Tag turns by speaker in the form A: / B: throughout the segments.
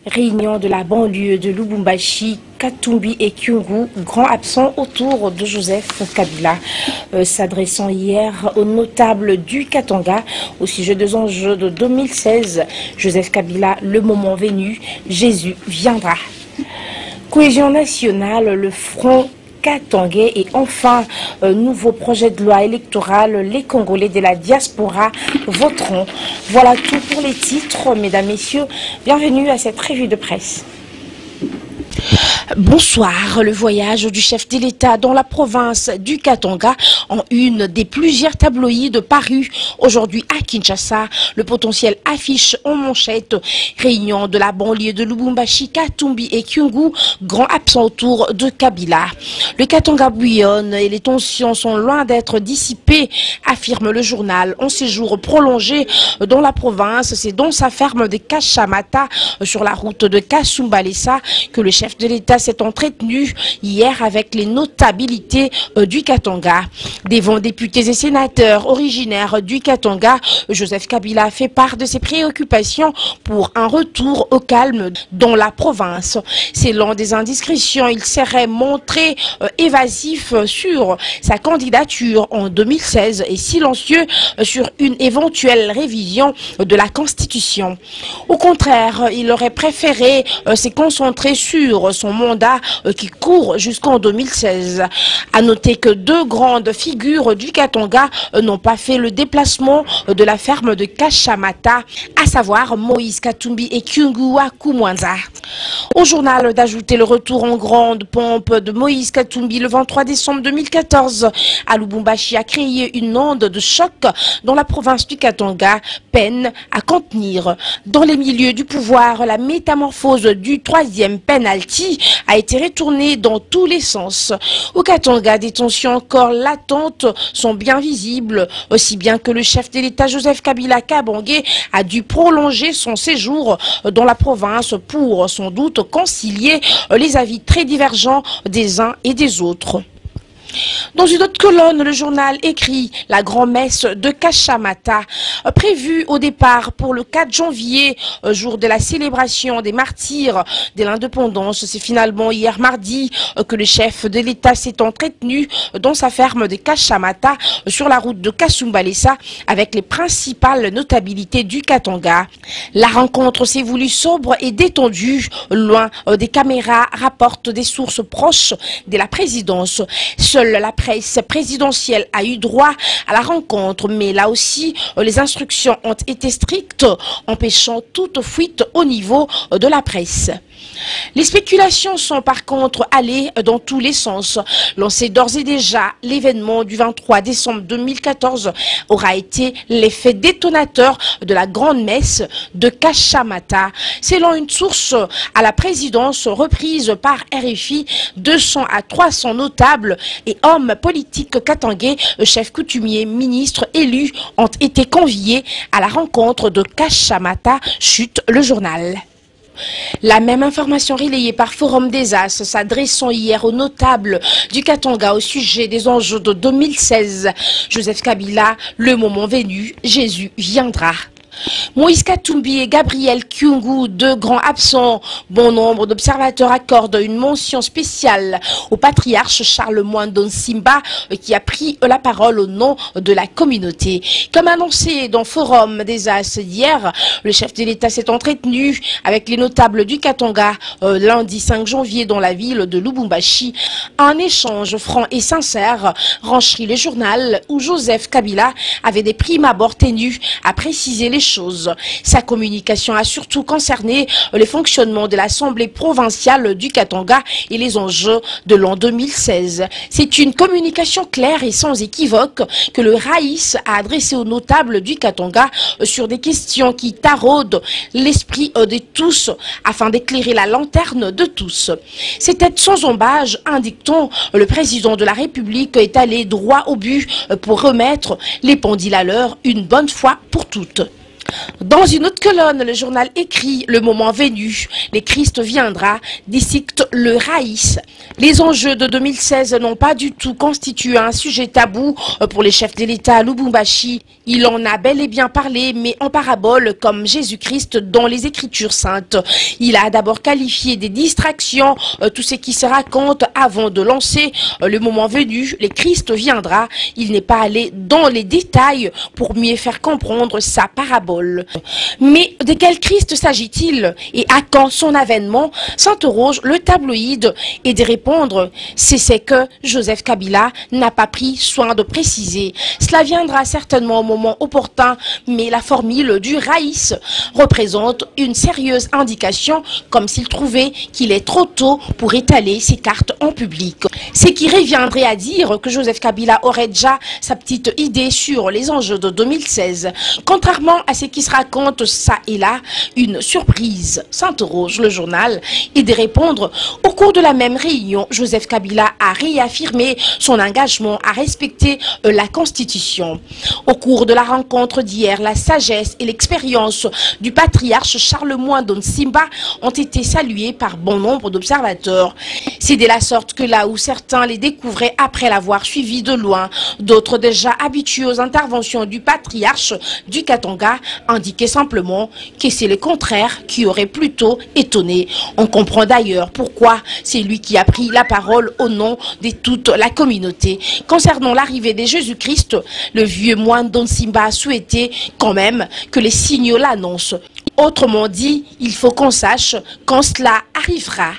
A: Réunion de la banlieue de Lubumbashi, Katumbi et Kyungu, grands absents autour de Joseph Kabila, s'adressant hier aux notables du Katanga au sujet des enjeux de 2016. Joseph Kabila, le moment venu, Jésus viendra. Cohésion nationale, le front katangais et enfin, nouveau projet de loi électorale, les Congolais de la diaspora voteront. Voilà tout pour les titres, mesdames, messieurs. Bienvenue à cette revue de presse. Bonsoir. Le voyage du chef de l'État dans la province du Katanga en une des plusieurs tabloïds parus aujourd'hui à Kinshasa. Le potentiel affiche en manchette réunion de la banlieue de Lubumbashi, Katumbi et Kyungu, grand absent autour de Kabila. Le Katanga bouillonne et les tensions sont loin d'être dissipées, affirme le journal. En séjour prolongé dans la province, c'est dans sa ferme de Kashamata sur la route de Kasumbalesa que le chef de l'État s'est entretenu hier avec les notabilités du Katanga. Devant députés et sénateurs originaires du Katanga, Joseph Kabila fait part de ses préoccupations pour un retour au calme dans la province. Selon des indiscrétions, il serait montré évasif sur sa candidature en 2016 et silencieux sur une éventuelle révision de la Constitution. Au contraire, il aurait préféré se concentrer sur son mandat qui court jusqu'en 2016. À noter que deux grandes figures du Katanga n'ont pas fait le déplacement de la ferme de Kashamata, à savoir Moïse Katumbi et Kyungu Kumwanza. Au journal d'ajouter le retour en grande pompe de Moïse Katumbi le 23 décembre 2014 à Lubumbashi a créé une onde de choc dans la province du Katanga, peine à contenir. Dans les milieux du pouvoir, la métamorphose du troisième penalty a été retournée dans tous les sens. Au Katanga, des tensions encore latentes sont bien visibles, aussi bien que le chef de l'État Joseph Kabila Kabange a dû prolonger son séjour dans la province pour sans doute concilier les avis très divergents des uns et des autres. Dans une autre colonne, le journal écrit la grand-messe de Kashamata, prévue au départ pour le 4 janvier, jour de la célébration des martyrs de l'indépendance. C'est finalement hier mardi que le chef de l'État s'est entretenu dans sa ferme de Kashamata sur la route de Kasumbalesa avec les principales notabilités du Katanga. La rencontre s'est voulue sobre et détendue, loin des caméras, rapportent des sources proches de la présidence. Seule la presse présidentielle a eu droit à la rencontre, mais là aussi, les instructions ont été strictes, empêchant toute fuite au niveau de la presse. Les spéculations sont par contre allées dans tous les sens. L'on sait d'ores et déjà, l'événement du 23 décembre 2014 aura été l'effet détonateur de la grande messe de Kashamata. Selon une source à la présidence reprise par RFI, 200 à 300 notables et hommes politiques katangais, chefs coutumiers, ministres, élus ont été conviés à la rencontre de Kashamata, chute le journal. La même information relayée par Forum des As s'adressant hier aux notables du Katanga au sujet des enjeux de 2016. Joseph Kabila, le moment venu, Jésus viendra. Moïse Katumbi et Gabriel Kyungu, deux grands absents. Bon nombre d'observateurs accordent une mention spéciale au patriarche Charles Mwando Nsimba qui a pris la parole au nom de la communauté. Comme annoncé dans Forum des As hier, le chef de l'État s'est entretenu avec les notables du Katanga lundi 5 janvier dans la ville de Lubumbashi. Un échange franc et sincère, renchrit le journal où Joseph Kabila avait des primes abord tenus à préciser les choses. Sa communication a surtout concerné le fonctionnement de l'Assemblée provinciale du Katanga et les enjeux de l'an 2016. C'est une communication claire et sans équivoque que le Raïs a adressée aux notables du Katanga sur des questions qui taraudent l'esprit de tous afin d'éclairer la lanterne de tous. C'était sans embâche, indique-t-on, le président de la République est allé droit au but pour remettre les pendules à l'heure une bonne fois pour toutes. Dans une autre colonne, le journal écrit « Le moment venu, les Christ viendra », dissecte le raïs. Les enjeux de 2016 n'ont pas du tout constitué un sujet tabou pour les chefs de l'État à Lubumbashi. Il en a bel et bien parlé, mais en parabole, comme Jésus-Christ dans les Écritures saintes. Il a d'abord qualifié des distractions tout ce qui se raconte avant de lancer le moment venu, les Christ viendra. Il n'est pas allé dans les détails pour mieux faire comprendre sa parabole. Mais de quel Christ s'agit-il et à quand son avènement, s'interroge le tabloïd, et de répondre, c'est ce que Joseph Kabila n'a pas pris soin de préciser. Cela viendra certainement au moment opportun, mais la formule du raïs représente une sérieuse indication, comme s'il trouvait qu'il est trop tôt pour étaler ses cartes en public. Ce qui reviendrait à dire que Joseph Kabila aurait déjà sa petite idée sur les enjeux de 2016. Contrairement à ce qui se raconte ça et là, une surprise, s'interroge le journal, et de répondre. Au cours de la même réunion, Joseph Kabila a réaffirmé son engagement à respecter la Constitution. Au cours de la rencontre d'hier, la sagesse et l'expérience du patriarche Charlemagne Donsimba ont été saluées par bon nombre d'observateurs. C'est de la sorte que là où certains les découvraient après l'avoir suivi de loin, d'autres déjà habitués aux interventions du patriarche du Katanga indiquaient simplement que c'est le contraire qui aurait plutôt étonné. On comprend d'ailleurs pourquoi c'est lui qui a pris la parole au nom de toute la communauté. Concernant l'arrivée de Jésus-Christ, le vieux moine Donsimba a souhaité quand même que les signaux l'annoncent. Autrement dit, il faut qu'on sache quand cela arrivera.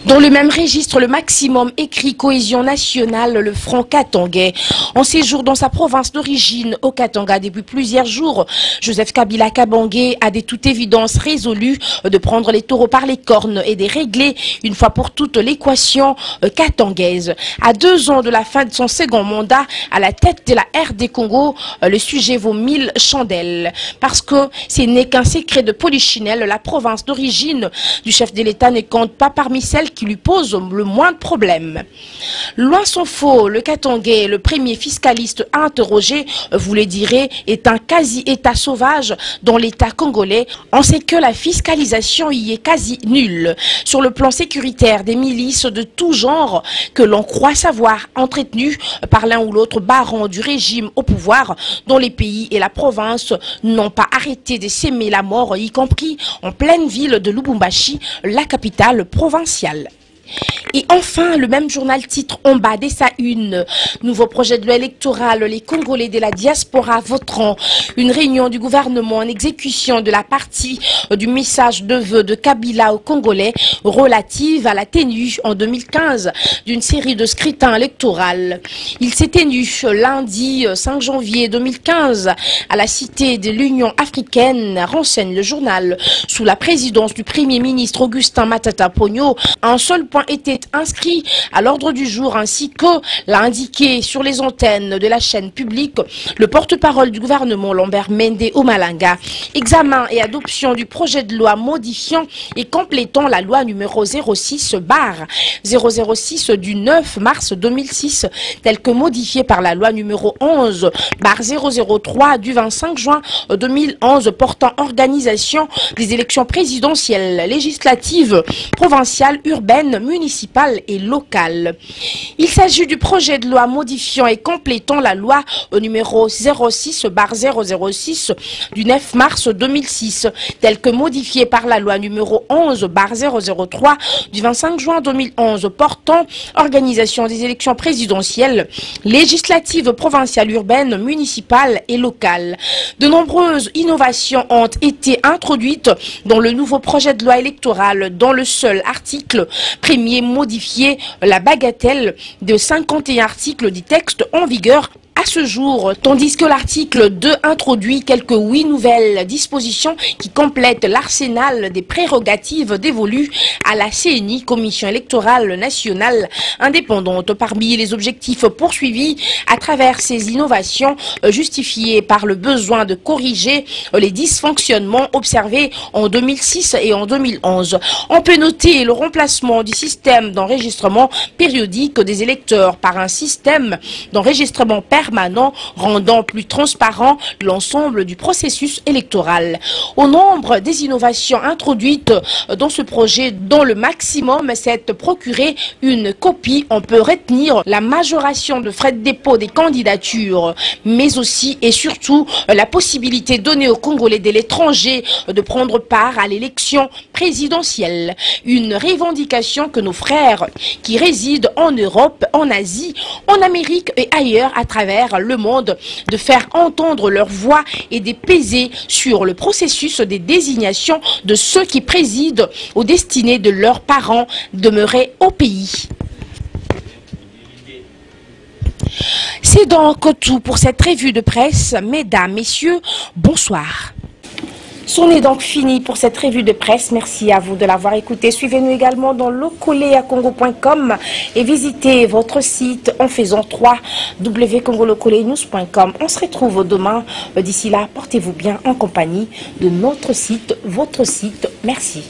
A: Dans le même registre, le maximum écrit cohésion nationale, le Front Katangais. En séjour dans sa province d'origine, au Katanga, depuis plusieurs jours, Joseph Kabila Kabange a de toute évidence résolu de prendre les taureaux par les cornes et de régler une fois pour toutes l'équation katangaise. À 2 ans de la fin de son second mandat à la tête de la RD Congo, le sujet vaut 1000 chandelles. Parce que ce n'est qu'un secret de polichinelle, la province d'origine du chef de l'État ne compte pas parmi celle qui lui pose le moins de problèmes. Loin s'en faut, le Katangais, le premier fiscaliste interrogé, vous le direz, est un quasi-état sauvage dans l'État congolais. On sait que la fiscalisation y est quasi nulle. Sur le plan sécuritaire, des milices de tout genre que l'on croit savoir entretenues par l'un ou l'autre baron du régime au pouvoir, dont les pays et la province n'ont pas arrêté de s'aimer la mort, y compris en pleine ville de Lubumbashi, la capitale provinciale. Et enfin, le même journal titre en bas de sa une. Nouveau projet de loi électoral, les Congolais de la diaspora voteront. Une réunion du gouvernement en exécution de la partie du message de vœux de Kabila aux Congolais relative à la tenue en 2015 d'une série de scrutins électoraux. Il s'est tenu lundi 5 janvier 2015 à la Cité de l'Union africaine, renseigne le journal. Sous la présidence du Premier ministre Augustin Matata Ponyo, un seul point était inscrit à l'ordre du jour, ainsi que l'a indiqué sur les antennes de la chaîne publique le porte-parole du gouvernement Lambert Mende Omalanga. Examen et adoption du projet de loi modifiant et complétant la loi numéro 06/006 du 9 mars 2006, telle que modifiée par la loi numéro 11/003 du 25 juin 2011 portant organisation des élections présidentielles, législatives, provinciales, urbaines, municipale et locale. Il s'agit du projet de loi modifiant et complétant la loi numéro 06/006 du 9 mars 2006, telle que modifiée par la loi numéro 11/003 du 25 juin 2011 portant organisation des élections présidentielles, législatives, provinciales, urbaines, municipales et locales. De nombreuses innovations ont été introduites dans le nouveau projet de loi électoral, dans le seul article premier modifié la bagatelle de 51 articles du texte en vigueur à ce jour, tandis que l'article 2 introduit quelques 8 nouvelles dispositions qui complètent l'arsenal des prérogatives dévolues à la CENI, Commission électorale nationale indépendante. Parmi les objectifs poursuivis à travers ces innovations justifiées par le besoin de corriger les dysfonctionnements observés en 2006 et en 2011. On peut noter le remplacement du système d'enregistrement périodique des électeurs par un système d'enregistrement permanent permanent, rendant plus transparent l'ensemble du processus électoral. Au nombre des innovations introduites dans ce projet, dont le maximum c'est de procurer une copie, on peut retenir la majoration de frais de dépôt des candidatures, mais aussi et surtout la possibilité donnée aux Congolais de l'étranger de prendre part à l'élection présidentielle. Une revendication que nos frères qui résident en Europe, en Asie, en Amérique et ailleurs à travers le monde, de faire entendre leur voix et de peser sur le processus des désignations de ceux qui président aux destinées de leurs parents demeurés au pays. C'est donc tout pour cette revue de presse. Mesdames, messieurs, bonsoir. C'en est donc fini pour cette revue de presse. Merci à vous de l'avoir écouté. Suivez-nous également dans locoléacongo.com et visitez votre site en faisant www.congolocolenews.com. On se retrouve demain. D'ici là, portez-vous bien en compagnie de notre site, votre site. Merci.